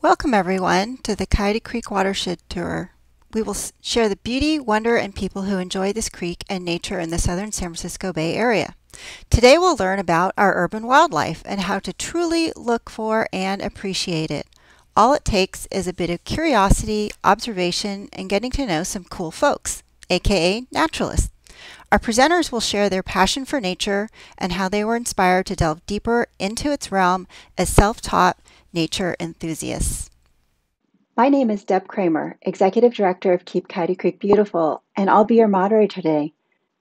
Welcome everyone to the Coyote Creek Watershed Tour. We will share the beauty, wonder, and people who enjoy this creek and nature in the southern San Francisco Bay Area. Today we'll learn about our urban wildlife and how to truly look for and appreciate it. All it takes is a bit of curiosity, observation, and getting to know some cool folks, aka naturalists. Our presenters will share their passion for nature and how they were inspired to delve deeper into its realm as self-taught nature enthusiasts. My name is Deb Kramer, Executive Director of Keep Coyote Creek Beautiful, and I'll be your moderator today.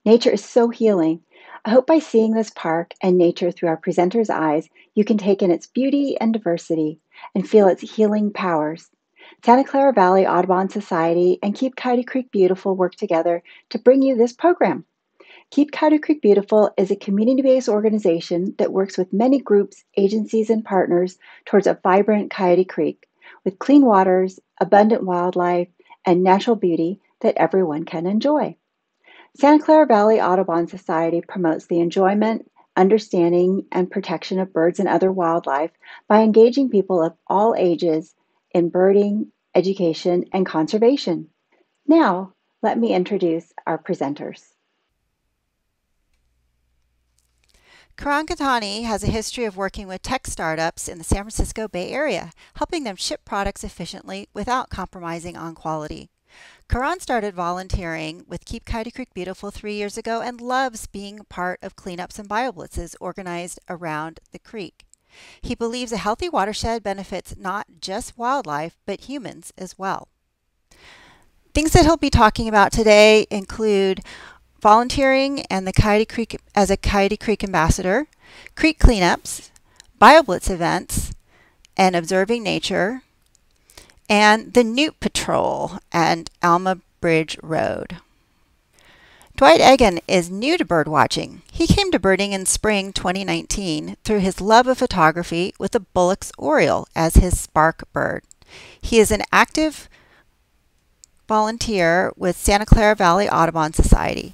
Nature is so healing. I hope by seeing this park and nature through our presenters' eyes, you can take in its beauty and diversity and feel its healing powers. Santa Clara Valley Audubon Society and Keep Coyote Creek Beautiful work together to bring you this program. Keep Coyote Creek Beautiful is a community-based organization that works with many groups, agencies, and partners towards a vibrant Coyote Creek with clean waters, abundant wildlife, and natural beauty that everyone can enjoy. Santa Clara Valley Audubon Society promotes the enjoyment, understanding, and protection of birds and other wildlife by engaging people of all ages in birding, education, and conservation. Now, let me introduce our presenters. Karan Gathani has a history of working with tech startups in the San Francisco Bay Area, helping them ship products efficiently without compromising on quality. Karan started volunteering with Keep Coyote Creek Beautiful 3 years ago and loves being part of cleanups and bioblitzes organized around the creek. He believes a healthy watershed benefits not just wildlife, but humans as well. Things that he'll be talking about today include volunteering and the Coyote Creek as a Coyote Creek ambassador, creek cleanups, bioblitz events, and observing nature, and the Newt Patrol and Alma Bridge Road. Dwight Agan is new to bird watching. He came to birding in spring 2019 through his love of photography with the Bullock's Oriole as his spark bird. He is an active volunteer with Santa Clara Valley Audubon Society.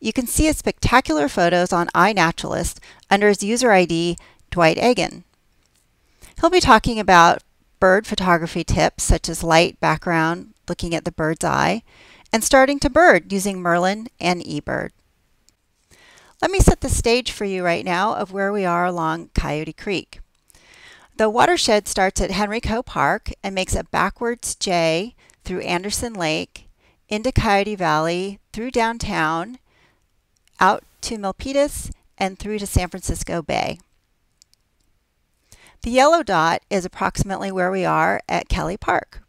You can see his spectacular photos on iNaturalist under his user ID, Dwight Agan. He'll be talking about bird photography tips such as light, background, looking at the bird's eye, and starting to bird using Merlin and eBird. Let me set the stage for you right now of where we are along Coyote Creek. The watershed starts at Kelley Park and makes a backwards J through Anderson Lake, into Coyote Valley, through downtown, out to Milpitas, and through to San Francisco Bay. The yellow dot is approximately where we are at Kelley Park.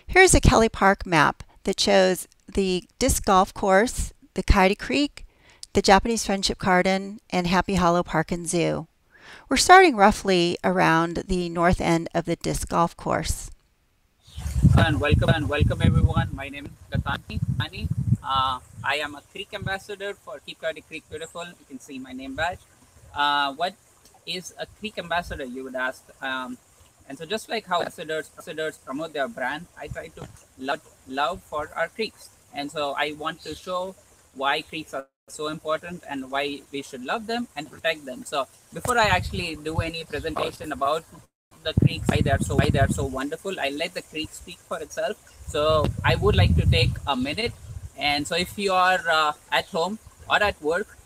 Here's a Kelley Park map that shows the disc golf course, the Coyote Creek, the Japanese Friendship Garden, and Happy Hollow Park and Zoo. We're starting roughly around the north end of the disc golf course. And welcome everyone. My name is Gathani. I am a creek ambassador for Keep Coyote Creek Beautiful. You can see my name badge. What is a creek ambassador, you would ask? And so just like how ambassadors promote their brand, I try to love for our creeks. And so I want to show why creeks are so important and why we should love them and protect them. So before I actually do any presentation about the creeks, why they are so wonderful, I let the creek speak for itself. So I would like to take a minute. And so if you are at home or at work,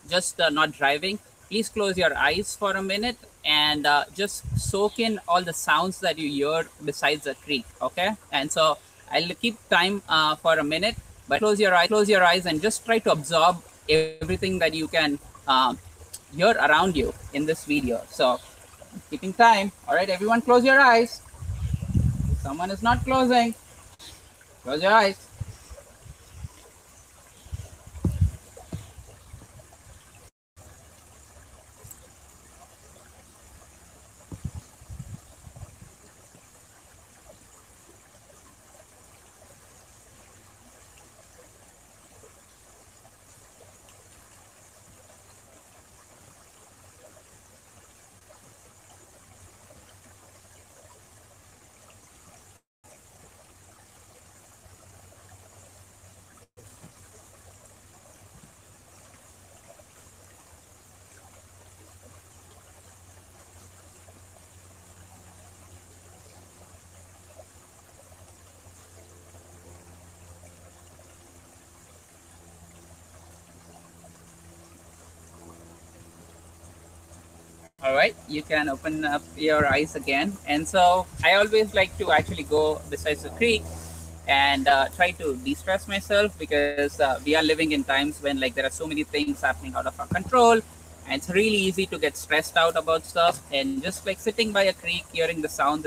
just not driving, please close your eyes for a minute and just soak in all the sounds that you hear besides the creek. Okay, and so I'll keep time for a minute, but close your eyes and just try to absorb everything that you can hear around you in this video. So keeping time. All right, everyone, close your eyes. If someone is not closing, close your eyes. All right, you can open up your eyes again. And so I always like to actually go besides the creek and try to de-stress myself because we are living in times when like there are so many things happening out of our control, and it's really easy to get stressed out about stuff. And just like sitting by a creek, hearing the sound,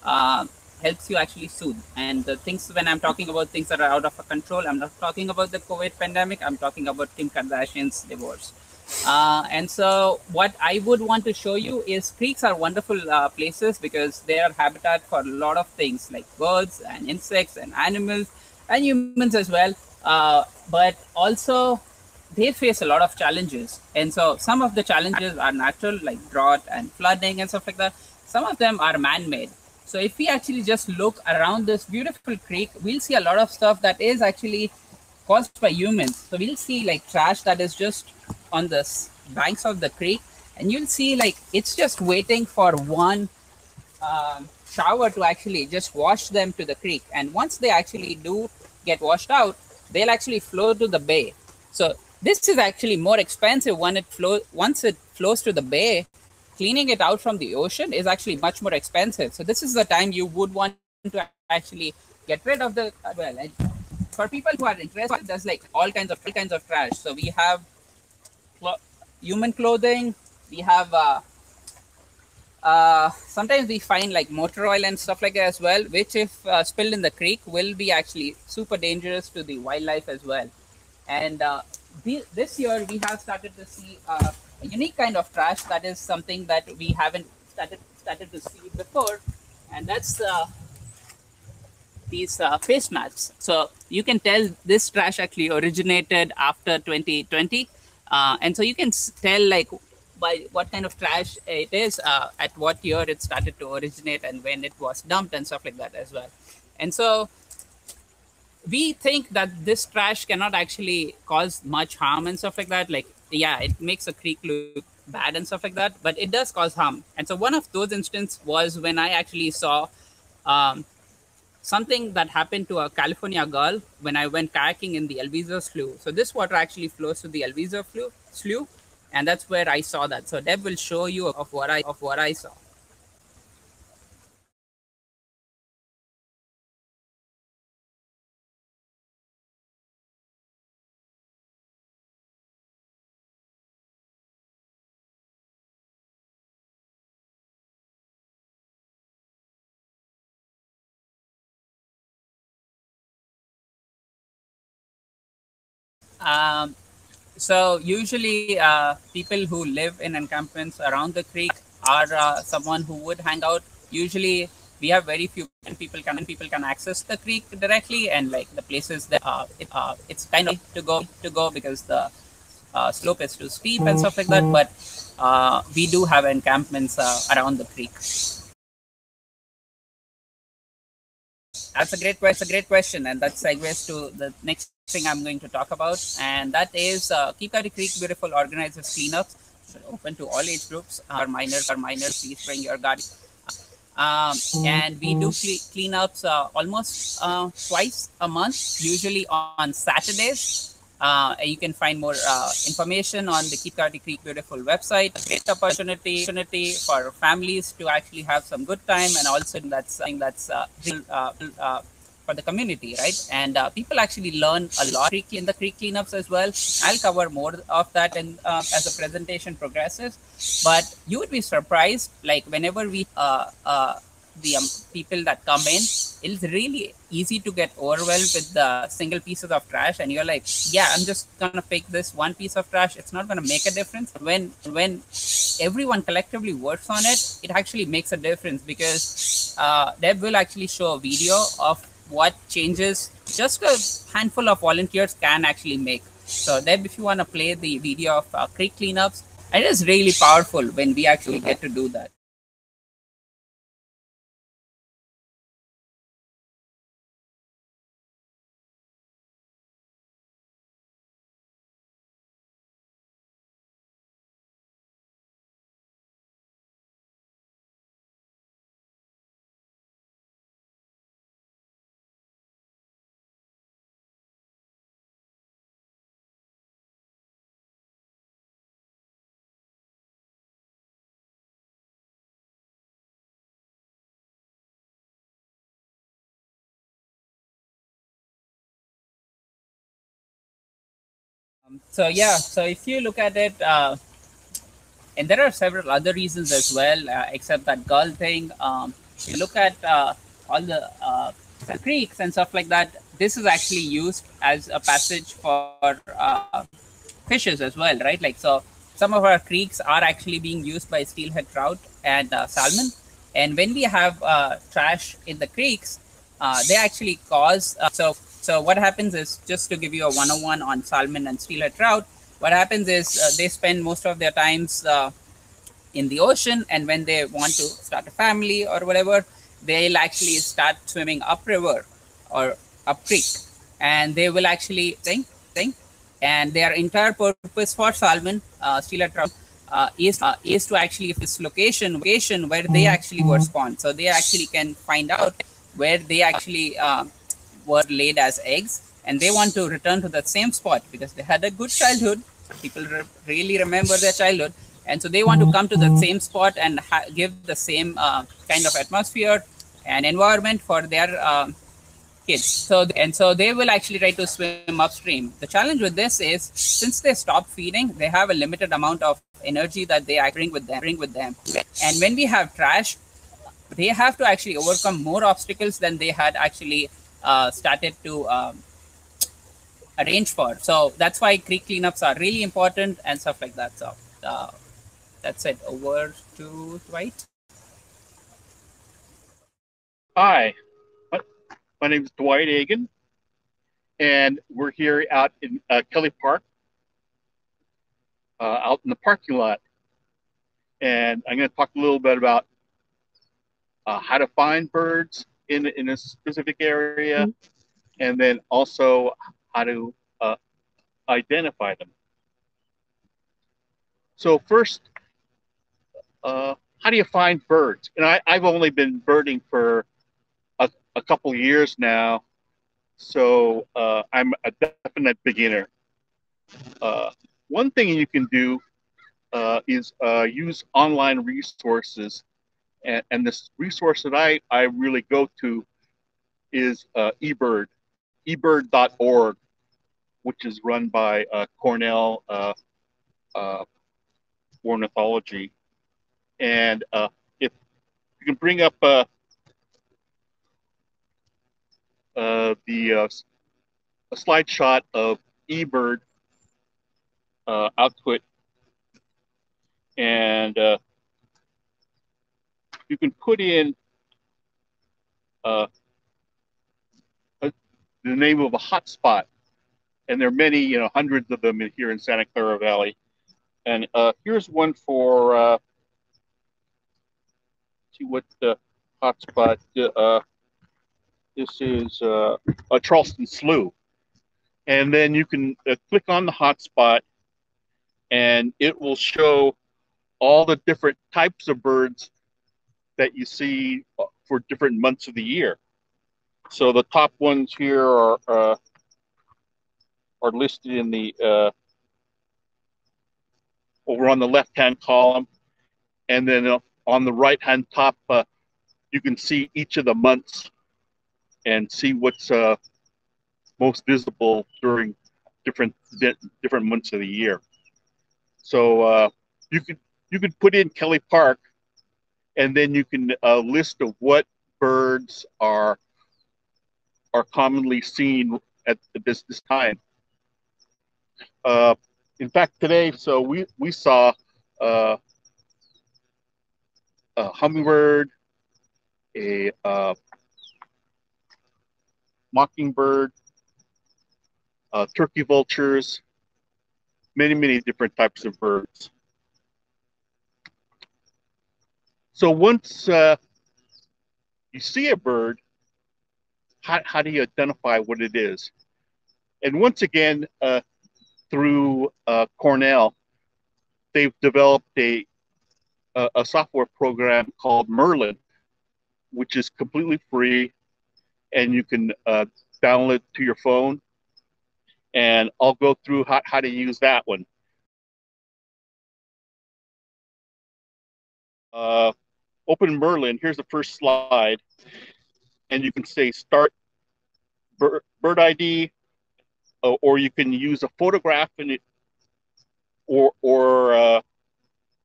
uh, helps you actually soothe. And the things, when I'm talking about things that are out of our control, I'm not talking about the COVID pandemic. I'm talking about Kim Kardashian's divorce. And so, what I would want to show you is creeks are wonderful places because they are habitat for a lot of things like birds and insects and animals and humans as well. But also, they face a lot of challenges. And so, some of the challenges are natural, like drought and flooding and stuff like that. Some of them are man made. So, if we actually just look around this beautiful creek, we'll see a lot of stuff that is actually caused by humans. So we'll see like trash that is just on the banks of the creek, and you'll see like it's just waiting for one shower to actually just wash them to the creek. And once they actually do get washed out, they'll actually flow to the bay. So this is actually more expensive when it flows. Once it flows to the bay, cleaning it out from the ocean is actually much more expensive. So this is the time you would want to actually get rid of the well. And for people who are interested, there's like all kinds of trash. So we have clo- human clothing. We have sometimes we find like motor oil and stuff like that as well, which if spilled in the creek will be actually super dangerous to the wildlife as well. And this year we have started to see a unique kind of trash that is something that we haven't started to see before, and that's these face masks. So you can tell this trash actually originated after 2020. And so you can tell like by what kind of trash it is, at what year it started to originate and when it was dumped and stuff like that as well. And so we think that this trash cannot actually cause much harm and stuff like that. Like, yeah, it makes a creek look bad and stuff like that, but it does cause harm. And so one of those instances was when I actually saw um, something that happened to a California girl when I went kayaking in the Elviso Slough. So this water actually flows to the Slough, and that's where I saw that. So Deb will show you of what I saw. Um, so usually, people who live in encampments around the creek are someone who would hang out. Usually, we have very few people can access the creek directly, and like the places that it's kind of to go because the slope is too steep and stuff like that. But we do have encampments around the creek. That's a great question, and that segues to the next thing I'm going to talk about, and that is Keep Coyote Creek Beautiful organizes cleanups open to all age groups. Or minors, please bring your guardian. And we do cleanups almost twice a month, usually on Saturdays. You can find more information on the Keep Coyote Creek Beautiful website. A great opportunity for families to actually have some good time, and also that's real, for the community, right? And people actually learn a lot in the creek cleanups as well. I'll cover more of that and as the presentation progresses. But you would be surprised, like whenever we the people that come in, it's really easy to get overwhelmed with the single pieces of trash, and you're like, yeah, I'm just gonna pick this one piece of trash. It's not gonna make a difference. When everyone collectively works on it, it actually makes a difference because Deb will actually show a video of what changes just a handful of volunteers can actually make. So Deb, if you want to play the video of creek cleanups, it is really powerful when we actually get to do that. So yeah, so if you look at it, and there are several other reasons as well, except that gull thing. You look at all the creeks and stuff like that. This is actually used as a passage for fishes as well, right? Like so, some of our creeks are actually being used by steelhead trout and salmon. And when we have trash in the creeks, they actually cause. So what happens is, just to give you a 101 on salmon and steelhead trout, what happens is they spend most of their times in the ocean, and when they want to start a family or whatever, they'll actually start swimming upriver or up creek, and they will actually thing, and their entire purpose for salmon, steelhead trout, is to actually this location where they actually were spawned, so they actually can find out where they actually were laid as eggs, and they want to return to that same spot because they had a good childhood. People really remember their childhood, and so they want to come to the same spot and give the same kind of atmosphere and environment for their kids. So they will actually try to swim upstream. The challenge with this is, since they stop feeding, they have a limited amount of energy that they bring with them. And when we have trash, they have to actually overcome more obstacles than they had actually started to arrange for. So that's why creek cleanups are really important and stuff like that. So that's it. Over to Dwight. Hi, my name is Dwight Agan, and we're here out in Kelley Park, out in the parking lot. And I'm going to talk a little bit about how to find birds in a specific area, and then also how to identify them. So first, how do you find birds? And I've only been birding for a couple years now, so I'm a definite beginner. One thing you can do is use online resources, and this resource that I really go to is ebird.org, which is run by Cornell uh, Ornithology. And if you can bring up a slide shot of eBird output, and you can put in uh, the name of a hotspot, and there are many, hundreds of them here in Santa Clara Valley. And here's one for see what the hotspot. This is a Charleston Slough, and then you can click on the hotspot, and it will show all the different types of birds that you see for different months of the year. So the top ones here are listed in the over on the left-hand column, and then on the right-hand top, you can see each of the months and see what's most visible during different months of the year. So you could put in Kelley Park, and then you can list of what birds are commonly seen at this time. In fact, today, so we saw a hummingbird, a mockingbird, turkey vultures, many different types of birds. So once you see a bird, how do you identify what it is? And once again, through Cornell, they've developed a software program called Merlin, which is completely free, and you can download it to your phone. And I'll go through how to use that one. Open Merlin. Here's the first slide, and you can say start bird ID, or you can use a photograph in it, or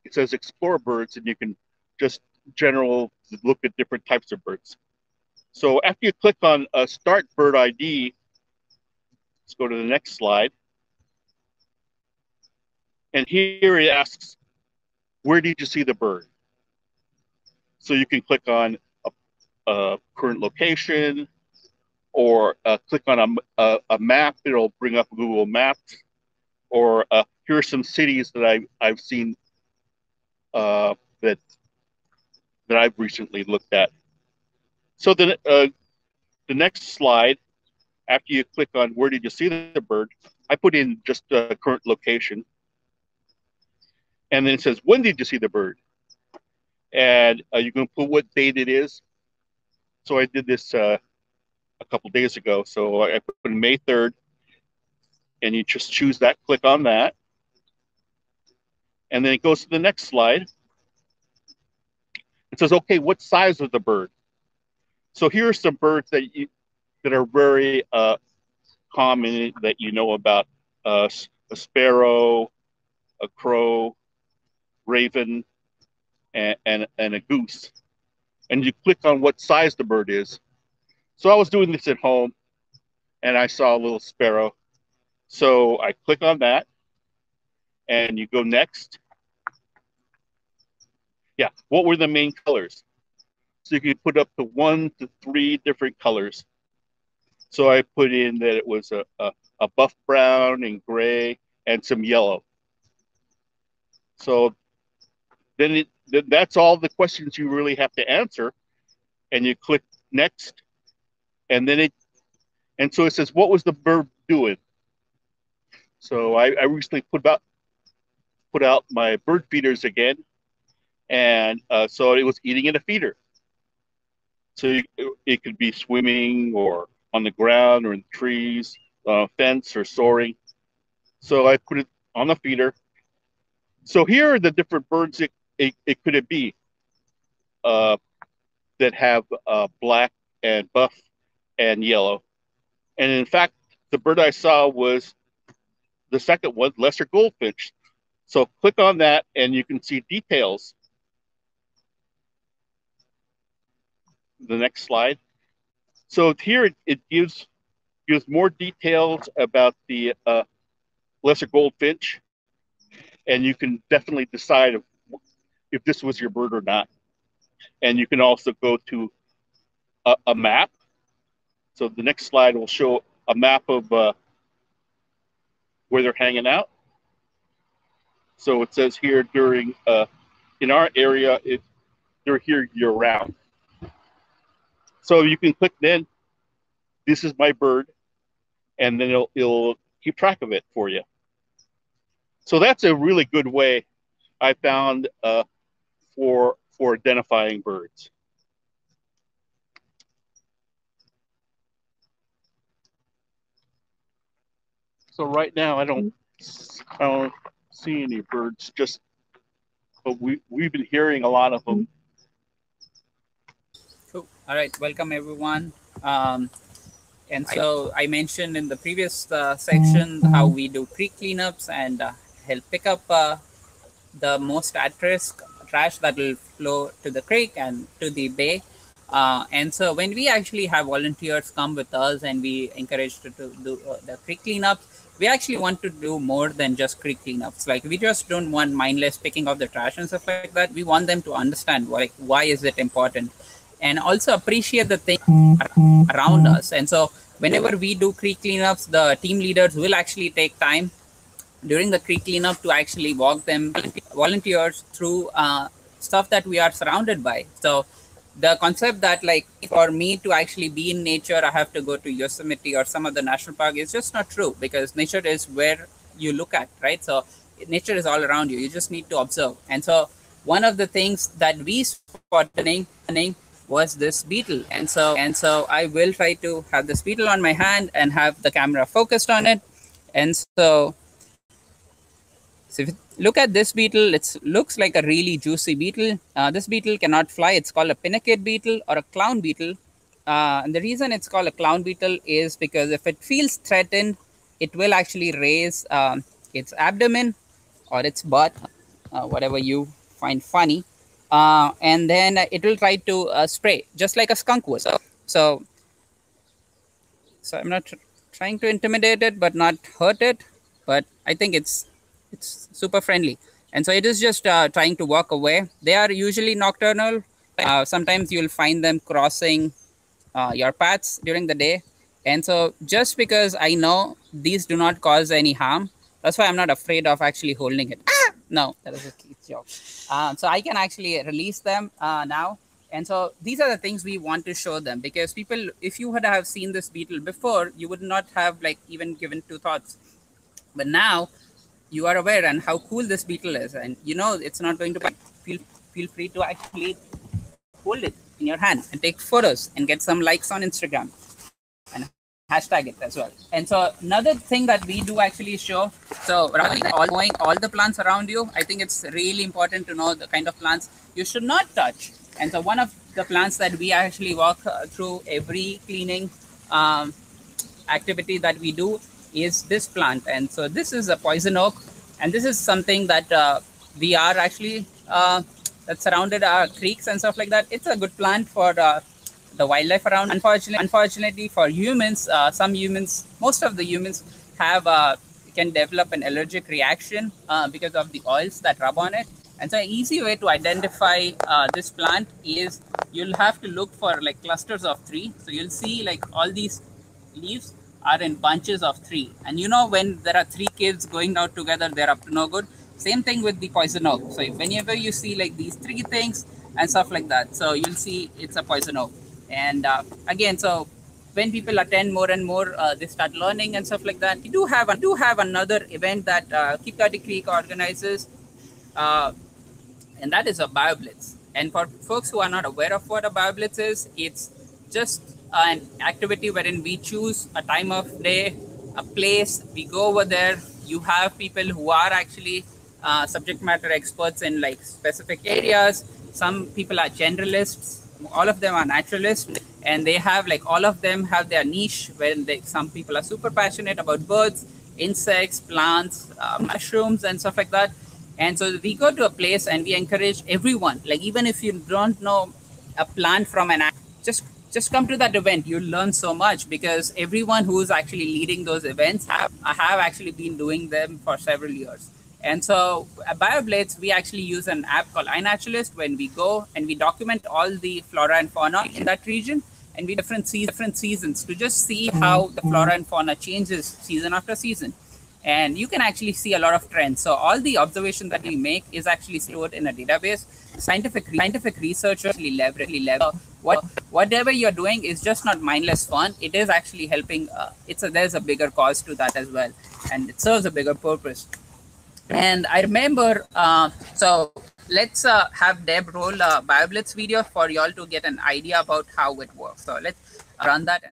it says explore birds, and you can just general look at different types of birds. So after you click on Start Bird ID, let's go to the next slide. And here it asks, where did you see the bird? So you can click on a current location, or click on a map. It'll bring up Google Maps. Or here are some cities that I've seen that I've recently looked at. So the next slide, after you click on where did you see the bird, I put in just a current location. And then it says, when did you see the bird? And you can put what date it is. So I did this a couple days ago. So I put in May 3rd, and you just choose that, click on that. And then it goes to the next slide. It says, okay, what size of the bird? So here are some birds that are very common that you know about: a sparrow, a crow, raven, and a goose. And you click on what size the bird is. So I was doing this at home, and I saw a little sparrow. So I click on that, and you go next. Yeah, what were the main colors? So you can put up to 1 to 3 different colors. So I put in that it was a buff brown and gray and some yellow. So then that's all the questions you really have to answer. And you click next, and then so it says, what was the bird doing? So I recently put out my bird feeders again, and so it was eating in a feeder. So it could be swimming or on the ground or in trees, fence, or soaring. So I put it on the feeder. So here are the different birds it could be that have black and buff and yellow. And in fact, the bird I saw was the second one, lesser goldfinch. So click on that, and you can see details. The next slide. So here it gives more details about the lesser goldfinch, and you can definitely decide if this was your bird or not. And you can also go to a map. So the next slide will show a map of where they're hanging out. So it says here during, in our area, they're here year round. So you can click then, this is my bird, and then it'll keep track of it for you. So that's a really good way I found for identifying birds. So right now I don't see any birds. But we've been hearing a lot of them. Cool. All right, welcome everyone. And so I mentioned in the previous section how we do creek cleanups and help pick up the most at-risk trash that will flow to the creek and to the bay. And so when we actually have volunteers come with us and we encourage to do the creek cleanups, we actually want to do more than just creek cleanups. Like, we just don't want mindless picking of the trash and stuff like that. We want them to understand why is it important, and also appreciate the thing around us. And so whenever we do creek cleanups, the team leaders will actually take time during the creek cleanup to actually walk them, volunteers, through stuff that we are surrounded by. So the concept that, like, for me to actually be in nature, I have to go to Yosemite or some other national park is just not true, because nature is where you look at, right? So nature is all around you. You just need to observe. And so one of the things that we spotted was this beetle. And so I will try to have this beetle on my hand and have the camera focused on it. And so if you look at this beetle, it looks like a really juicy beetle. This beetle cannot fly. It's called a pinnacate beetle or a clown beetle. And the reason it's called a clown beetle is because if it feels threatened, it will actually raise its abdomen or its butt, whatever you find funny, and then it will try to spray just like a skunk would. So I'm not trying to intimidate it, but not hurt it. But I think it's super friendly, and so it is just trying to walk away. They are usually nocturnal. Sometimes you'll find them crossing your paths during the day, and so just because I know these do not cause any harm, that's why I'm not afraid of actually holding it. No, that is a kid's joke. So I can actually release them now. And so these are the things we want to show them, because people, if you had have seen this beetle before, you would not have like even given two thoughts. But now you are aware and how cool this beetle is, and you know it's not going to bite. Feel free to actually hold it in your hand and take photos and get some likes on Instagram and hashtag it as well. And so another thing that we do actually show, so all the plants around you, I think it's really important to know the kind of plants you should not touch. And so one of the plants that we actually walk through every cleaning activity that we do is this plant. And so this is a poison oak, and this is something that we are actually that surrounded our creeks and stuff like that. It's a good plant for the wildlife around. Unfortunately for humans, most of the humans can develop an allergic reaction because of the oils that rub on it. And so an easy way to identify this plant is you'll have to look for like clusters of 3. So you'll see like all these leaves are in bunches of 3. And you know when there are 3 kids going out together, they're up to no good. Same thing with the poison oak. So whenever you see like these 3 things and stuff like that, so you'll see it's a poison oak. And again, so when people attend more and more, they start learning and stuff like that. We do have another event that Coyote Creek organizes, and that is a BioBlitz. And for folks who are not aware of what a BioBlitz is, it's just an activity wherein we choose a time of day, a place, we go over there. You have people who are actually subject matter experts in like specific areas. Some people are generalists, all of them are naturalists, and they have like all of them have their niche where some people are super passionate about birds, insects, plants, mushrooms and stuff like that. And so we go to a place and we encourage everyone, like even if you don't know a plant from an act, just come to that event. You'll learn so much, because everyone who's actually leading those events have actually been doing them for several years. And so at BioBlitz, we actually use an app called iNaturalist when we go and we document all the flora and fauna in that region, and we different seasons to just see how the flora and fauna changes season after season. And you can actually see a lot of trends. So all the observation that we make is actually stored in a database. Scientific researchers actually leverage. Whatever you're doing is just not mindless fun. It is actually helping. There's a bigger cause to that as well, and it serves a bigger purpose. And I remember, so let's have Deb roll a BioBlitz video for y'all to get an idea about how it works. So let's run that.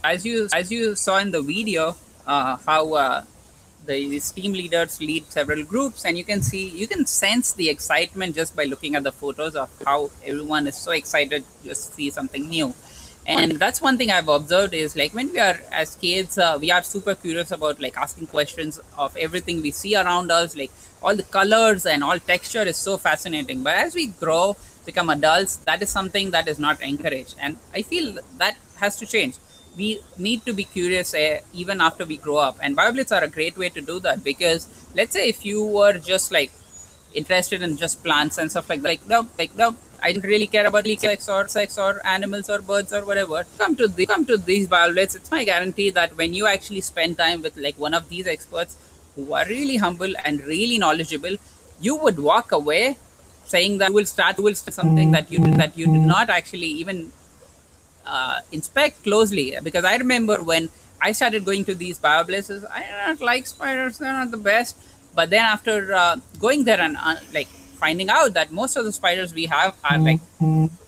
As you saw in the video, how these team leaders lead several groups, and you can sense the excitement just by looking at the photos of how everyone is so excited to just see something new. And that's one thing I've observed is like when we are as kids, we are super curious about like asking questions of everything we see around us, like all the colors and all texture is so fascinating. But as we grow, become adults, that is something that is not encouraged. And I feel that has to change. We need to be curious even after we grow up. And BioBlitz are a great way to do that, because let's say if you were just like interested in just plants and stuff like that, no, I didn't really care about sex or animals or birds or whatever. Come to these BioBlitz. It's my guarantee that when you actually spend time with like one of these experts, who are really humble and really knowledgeable, you would walk away saying that you will start something that you did not actually even inspect closely. Because I remember when I started going to these bioplaces, I don't like spiders; they're not the best. But then after going there and like finding out that most of the spiders we have are like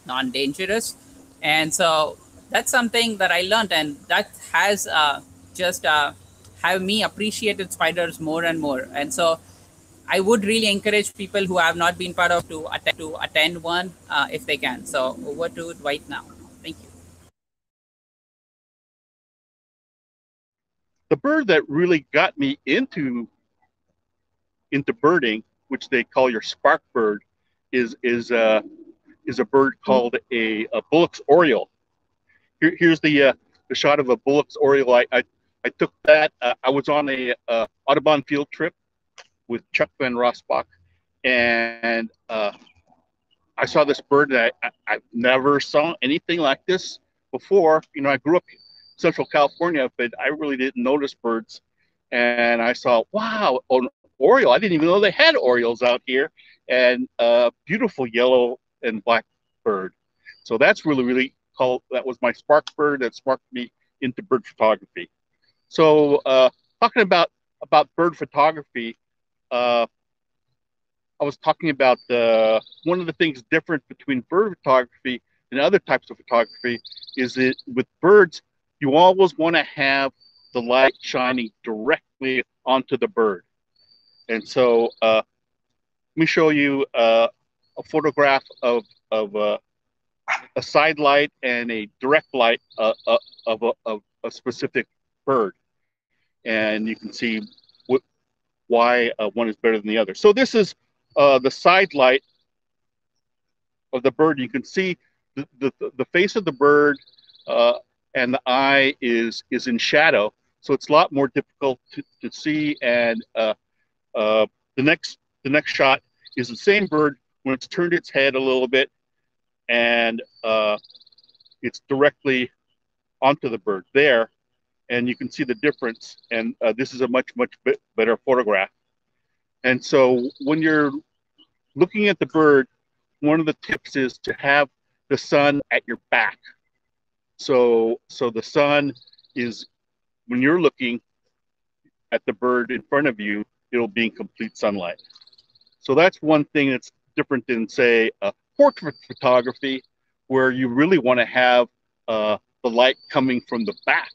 non-dangerous, and so that's something that I learned, and that has just have me appreciated spiders more and more. And so I would really encourage people who have not been part of to attend one if they can. So over to Dwight now. Thank you. The bird that really got me into birding, which they call your spark bird, is a bird called a Bullock's oriole. Here's the shot of a Bullock's oriole. I took that. I was on a Audubon field trip with Chuck Van Rossbach, and I saw this bird that I've never saw anything like this before. You know, I grew up in Central California, but I really didn't notice birds. And I saw, wow, an oriole. I didn't even know they had orioles out here, and a beautiful yellow and black bird. So that's really cool. That was my spark bird that sparked me into bird photography. So talking about bird photography, I was talking about one of the things different between bird photography and other types of photography is that with birds, you always want to have the light shining directly onto the bird. And so let me show you a photograph of a side light and a direct light of a specific bird. And you can see why one is better than the other. So this is the side light of the bird. You can see the face of the bird and the eye is in shadow, so it's a lot more difficult to see. And the next shot is the same bird when it's turned its head a little bit, and it's directly onto the bird there, and you can see the difference. And this is a much better photograph. And so when you're looking at the bird, one of the tips is to have the sun at your back. So the sun is, when you're looking at the bird in front of you, it'll be in complete sunlight. So that's one thing that's different than, say, portrait photography, where you really want to have the light coming from the back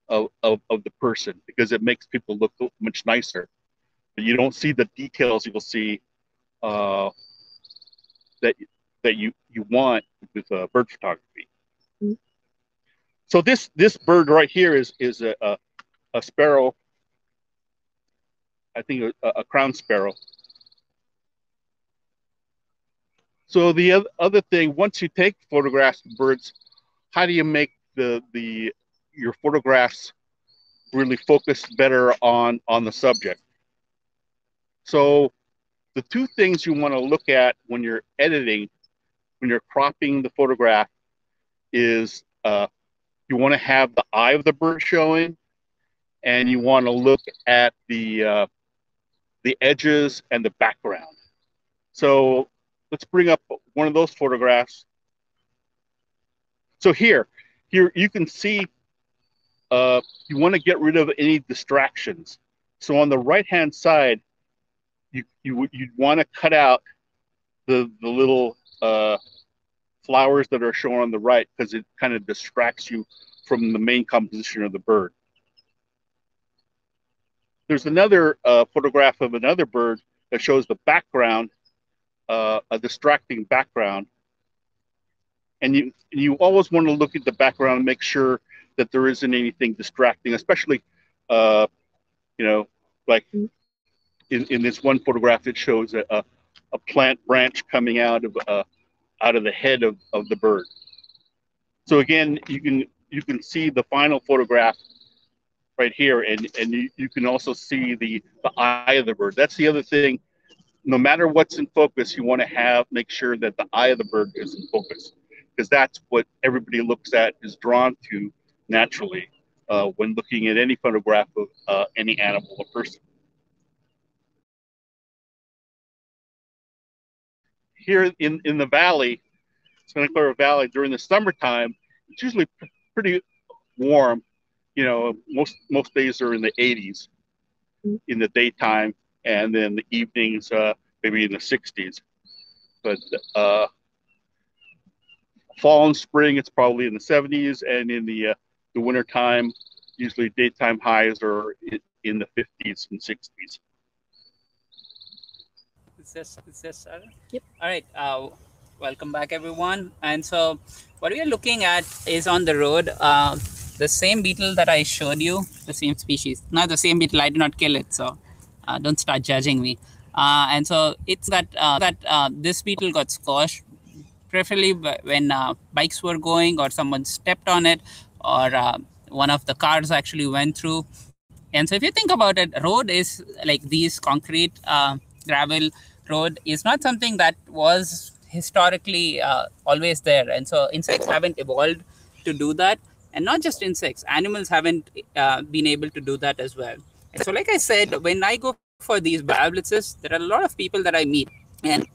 of the person, because it makes people look much nicer. But you don't see the details you'll see that you want with bird photography. Mm-hmm. So this bird right here is a sparrow. I think a crown sparrow. So the other thing, once you take photographs of birds, how do you make your photographs really focus better on the subject? So the two things you want to look at when you're editing, when you're cropping the photograph, is you want to have the eye of the bird showing, and you want to look at the edges and the background. So let's bring up one of those photographs. So here you can see you want to get rid of any distractions. So on the right-hand side, you'd want to cut out the little flowers that are shown on the right, because it kind of distracts you from the main composition of the bird. There's another photograph of another bird that shows the background, a distracting background. And you always want to look at the background and make sure that there isn't anything distracting, especially, like in this one photograph, it shows a plant branch coming out of the head of the bird. So again, you can see the final photograph right here, and you can also see the eye of the bird. That's the other thing. No matter what's in focus, you want to make sure that the eye of the bird is in focus, because that's what everybody looks at, is drawn to naturally when looking at any photograph of any animal or person. here in the valley, Santa Clara Valley, during the summertime, it's usually pretty warm. You know, most days are in the 80s in the daytime, and then the evenings maybe in the 60s. But fall and spring, it's probably in the 70s, and in the wintertime, usually daytime highs are in the 50s and 60s. Is this Sarah? Yep. All right. Welcome back, everyone. And so, what we are looking at is on the road. The same beetle that I showed you, the same species, not the same beetle. I did not kill it, so don't start judging me. And so it's that this beetle got squashed, preferably when bikes were going or someone stepped on it, or one of the cars actually went through. And so if you think about it, road is like these concrete gravel road is not something that was historically always there. And so insects haven't evolved to do that. And not just insects, animals haven't been able to do that as well. And so like I said, when I go for these biblices, there are a lot of people that I meet. And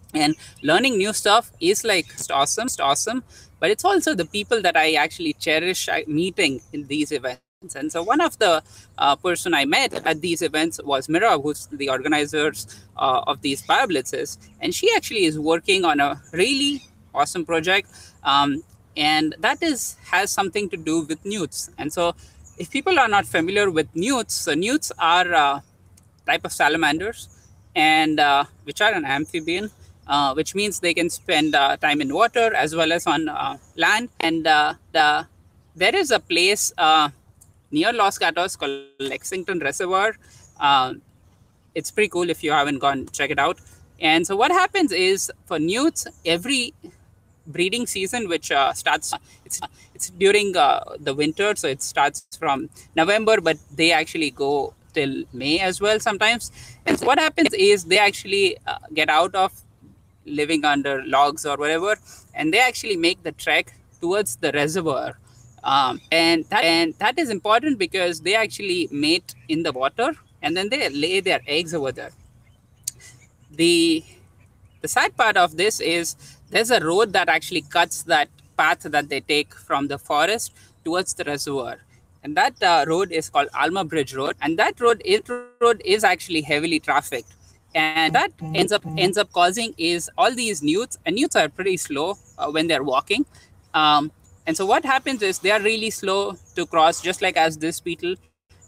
learning new stuff is like awesome, but it's also the people that I actually cherish meeting in these events. And so one of the person I met at these events was Mira, who's the organizers of these biblitzes. And she actually is working on a really awesome project. And that has something to do with newts. And so if people are not familiar with newts, so newts are type of salamanders, and which are an amphibian, which means they can spend time in water as well as on land. And there is a place near Los Gatos called Lexington Reservoir. It's pretty cool. If you haven't gone, check it out. And so what happens is, for newts, every breeding season, which starts, it's during the winter, so it starts from November, but they actually go till May as well sometimes. And so what happens is they actually get out of living under logs or whatever, and they actually make the trek towards the reservoir. And that is important because they actually mate in the water, and then they lay their eggs over there. The sad part of this is there's a road that actually cuts that path that they take from the forest towards the reservoir. And that road is called Alma Bridge Road. And that road is actually heavily trafficked. And that ends up causing is all these newts, and newts are pretty slow when they're walking. And so what happens is they are really slow to cross, just like as this beetle,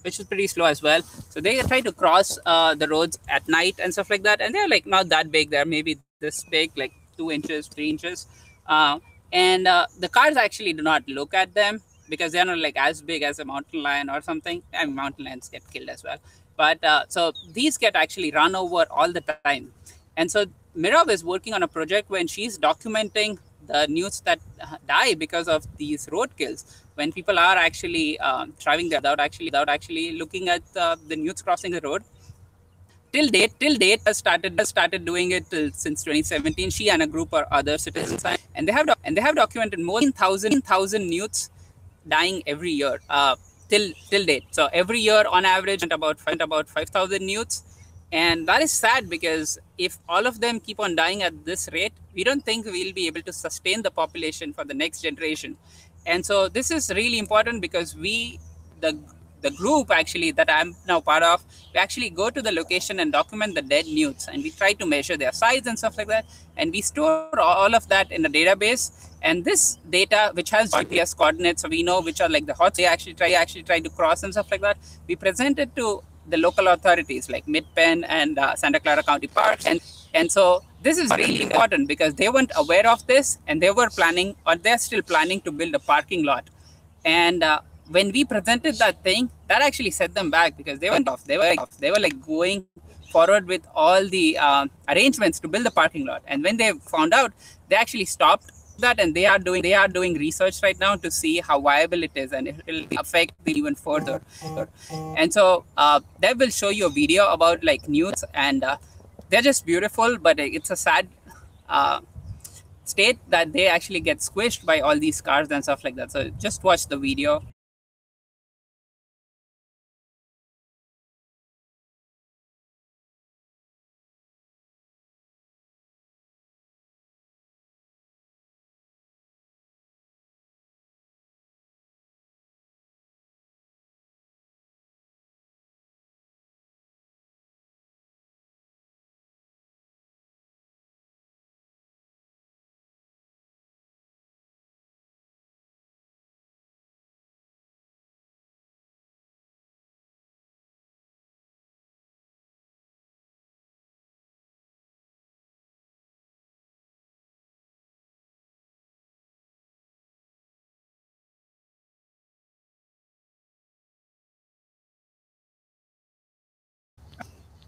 which is pretty slow as well. So they try to cross the roads at night and stuff like that. And they're like not that big. They're maybe this big, like 2 inches, 3 inches. And the cars actually do not look at them because they're not like as big as a mountain lion or something. I mean, mountain lions get killed as well. But so these get actually run over all the time. And so Mirov is working on a project when she's documenting the newts that die because of these road kills. When people are actually driving there without actually looking at the newts crossing the road. Till date has started doing it since 2017. She and a group of other citizens, and they have documented more than 1,000 newts dying every year till date. So every year on average about 5,000 newts. And that is sad because if all of them keep on dying at this rate, we don't think we'll be able to sustain the population for the next generation. And so this is really important because the group actually that I'm now part of, we actually go to the location and document the dead newts, and we try to measure their size and stuff like that. And we store all of that in a database. And this data, which has GPS coordinates, so we know which are like the hots they actually try to cross and stuff like that, we present it to the local authorities like Mid-Penn and Santa Clara County Parks. And so this is really important because they weren't aware of this, and they were planning, or they're still planning, to build a parking lot. And when we presented that thing, that actually set them back because they went off. They were like going forward with all the arrangements to build the parking lot. And when they found out, they actually stopped that, and they are doing research right now to see how viable it is and if it will affect them even further. And so they will show you a video about like newts, and they're just beautiful, but it's a sad state that they actually get squished by all these cars and stuff like that. So just watch the video.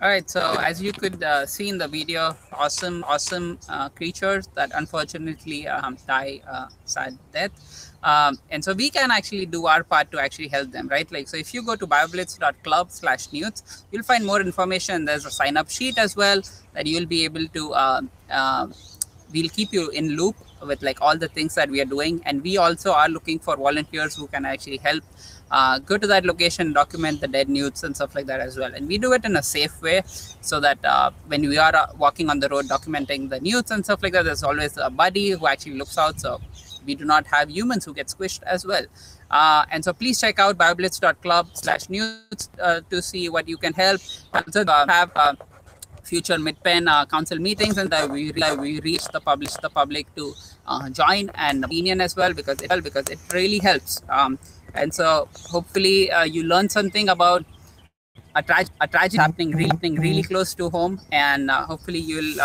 All right, so as you could see in the video, awesome creatures that unfortunately die sad death. And so we can actually do our part to actually help them, right? Like, so if you go to bioblitz.club/news, you'll find more information. There's a sign up sheet as well that you'll be able to, we'll keep you in loop with like all the things that we are doing. And we also are looking for volunteers who can actually help go to that location, document the dead newts and stuff like that as well. And we do it in a safe way so that when we are walking on the road documenting the newts and stuff like that, there's always a buddy who actually looks out. So we do not have humans who get squished as well. And so please check out bioblitz.club/news to see what you can help. Also have future mid-pen council meetings, and we reach the public to join and opinion as well, because it really helps. And so hopefully you learn something about a tragedy happening really close to home, and hopefully you'll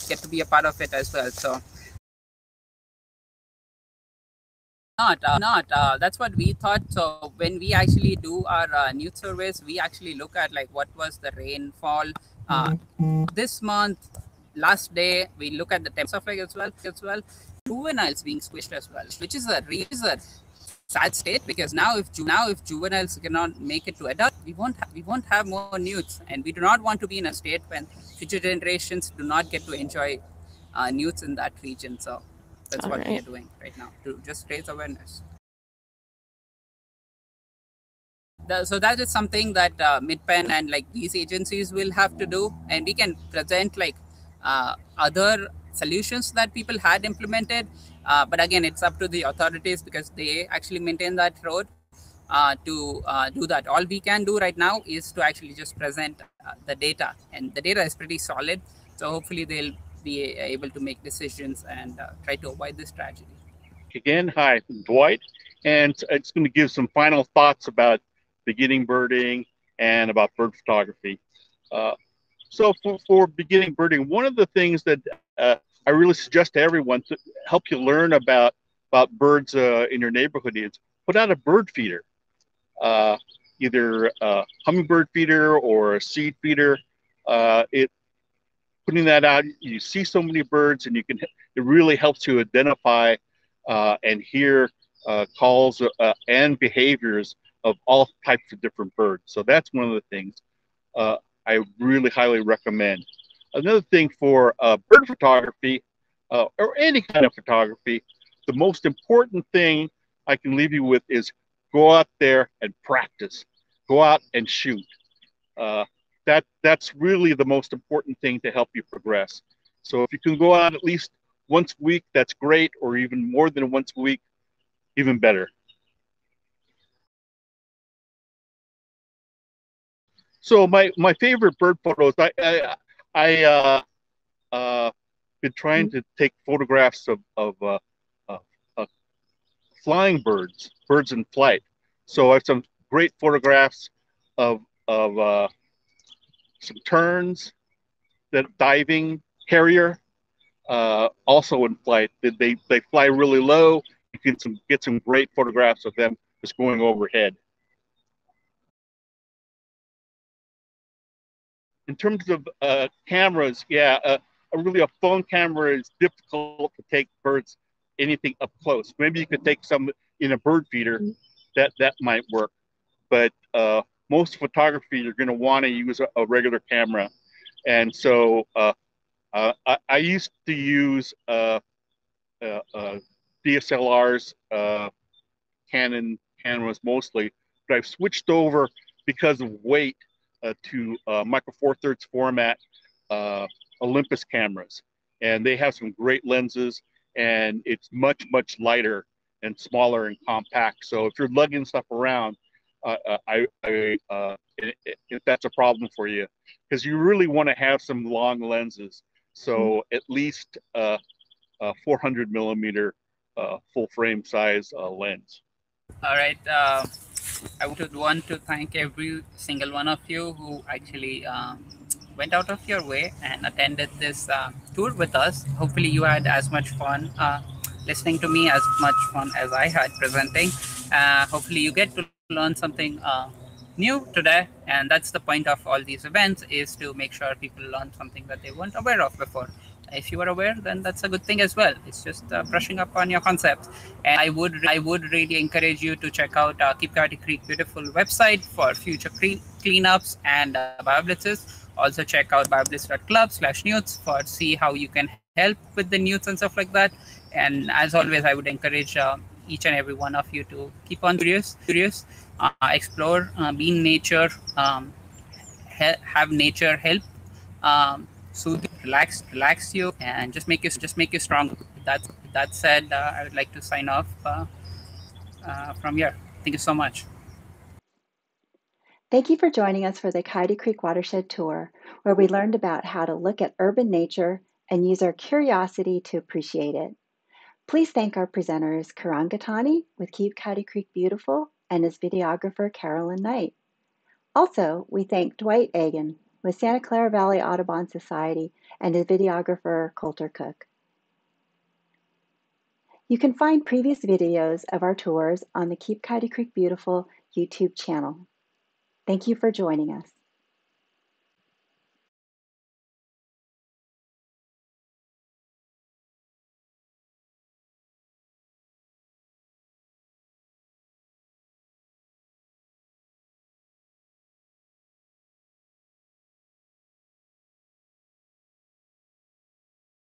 get to be a part of it as well. So that's what we thought. So when we actually do our newt surveys, we actually look at like what was the rainfall this month, last day. We look at the temp stuff like as well. Juveniles being squished as well, which is a sad state, because now if juveniles cannot make it to adult, we won't have more newts, and we do not want to be in a state when future generations do not get to enjoy newts in that region. So that's what we are doing right now to just raise awareness. So that is something that Mid-Pen and like these agencies will have to do, and we can present like other solutions that people had implemented. But again, it's up to the authorities, because they actually maintain that road to do that. All we can do right now is to actually just present the data, and the data is pretty solid. So hopefully they'll be able to make decisions and try to avoid this tragedy. Again, hi, Dwight, and it's going to give some final thoughts about beginning birding and about bird photography. So for beginning birding, one of the things that I really suggest to everyone to help you learn about birds in your neighborhood is put out a bird feeder, either a hummingbird feeder or a seed feeder. Putting that out, you see so many birds, and it really helps you identify and hear calls and behaviors of all types of different birds. So that's one of the things I really highly recommend. Another thing for bird photography or any kind of photography, the most important thing I can leave you with is go out there and practice. Go out and shoot. That's really the most important thing to help you progress. So if you can go out at least once a week, that's great, or even more than once a week, even better. So my favorite bird photos, I been trying to take photographs of flying birds in flight. So I have some great photographs of some terns, that diving harrier, also in flight. They fly really low. You can get some great photographs of them just going overhead. In terms of cameras, yeah, really a phone camera is difficult to take birds anything up close. Maybe you could take some in a bird feeder, that might work. But most photography, you're going to want to use a regular camera. And so I used to use DSLRs, Canon cameras mostly, but I've switched over because of weight to micro four thirds format Olympus cameras, and they have some great lenses, and it's much lighter and smaller and compact. So if you're lugging stuff around, if that's a problem for you, because you really want to have some long lenses, so at least 400 millimeter full frame size lens. All right. I would want to thank every single one of you who actually went out of your way and attended this tour with us. Hopefully you had as much fun listening to me, as much fun as I had presenting. Hopefully you get to learn something new today, and that's the point of all these events, is to make sure people learn something that they weren't aware of before. If you are aware, then that's a good thing as well. It's just brushing up on your concepts. And I would really encourage you to check out Keep Coyote Creek Beautiful website for future cleanups and bioblitzes. Also check out bioblitz.club/newts for see how you can help with the newts and stuff like that. And as always, I would encourage each and every one of you to keep on curious, explore, be in nature, have nature help soothe you, relax you, and just make you stronger. That said, I would like to sign off from here. Thank you so much. Thank you for joining us for the Coyote Creek Watershed Tour, where we learned about how to look at urban nature and use our curiosity to appreciate it. Please thank our presenters, Karan Gathani with Keep Coyote Creek Beautiful and his videographer, Carolyn Knight. Also, we thank Dwight Agan with Santa Clara Valley Audubon Society and his videographer, Coulter Cook. You can find previous videos of our tours on the Keep Coyote Creek Beautiful YouTube channel. Thank you for joining us.